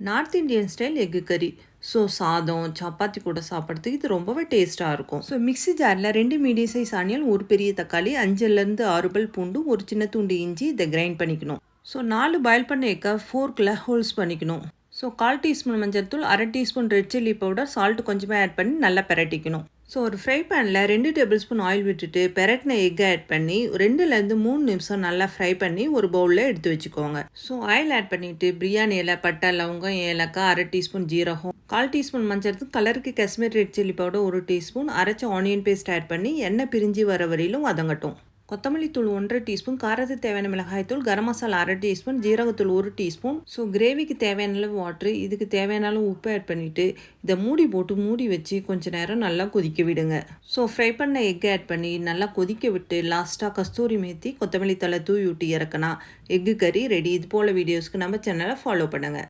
North Indian style egg கறி. So சாதம் சப்பாத்தி கூட சாப்பிட்றதுக்கு இது ரொம்பவே டேஸ்ட்டாக இருக்கும். ஸோ மிக்ஸி ஜாரில் 2 மீடியம் சைஸ் ஆனியன், ஒரு பெரிய தக்காளி, 5லேருந்து 6 பல் பூண்டு, ஒரு சின்ன துண்டு இஞ்சி இதை கிரைண்ட் பண்ணிக்கணும். ஸோ 4 பாயில் பண்ண எக்கை ஃபோர்க்கில் ஹோல்ஸ் பண்ணிக்கணும். ஸோ 1/4 டீஸ்பூன் மஞ்சள் தூள், 1/2 teaspoon red chilli powder, salt கொஞ்சமாக ஆட் பண்ணி நல்லா பெரட்டிக்கணும். ஸோ ஒரு ஃப்ரை பேனில் 2 டேபிள் ஸ்பூன் ஆயில் விட்டுட்டு பெரட்டின எக்கை ஆட் பண்ணி 2லேருந்து 3 நிமிஷம் நல்லா ஃப்ரை பண்ணி ஒரு பவுலில் எடுத்து வச்சுக்கோங்க. ஸோ ஆயில் ஆட் பண்ணிவிட்டு பிரியாணி இலை, பட்டை, லவங்கம், ஏலக்காய், 1/2 டீஸ்பூன் ஜீரகம், 1/4 டீஸ்பூன் மஞ்சள் தூள், கலருக்கு Kashmir red chilli powder 1 teaspoon, அரைச்ச ஆனியன் பேஸ்ட் ஆட் பண்ணி எண்ணெய் பிரிஞ்சு வர வரையிலும் வதங்கட்டும். கொத்தமல்லி தூள் 1/2 டீஸ்பூன், காரத்துக்கு தேவையான மிளகாய் தூள், கரம் மசாலா 1/2 டீஸ்பூன், ஜீரகத்தூள் 1 டீஸ்பூன். ஸோ கிரேவிக்கு தேவையான அளவு வாட்ரு, இதுக்கு தேவையான அளவு உப்பு ஆட் பண்ணிவிட்டு இதை மூடி வச்சு கொஞ்சம் நேரம் நல்லா கொதிக்க விடுங்க. ஸோ ஃப்ரை பண்ண எக் ஆட் பண்ணி நல்லா கொதிக்க விட்டு லாஸ்ட்டாக கஸ்தூரி மேத்தி, கொத்தமல்லி தழை தூவி விட்டு இறக்குனா எக்கு கறி ரெடி. இது போல் வீடியோஸ்க்கு நம்ம சேனலை ஃபாலோ பண்ணுங்கள்.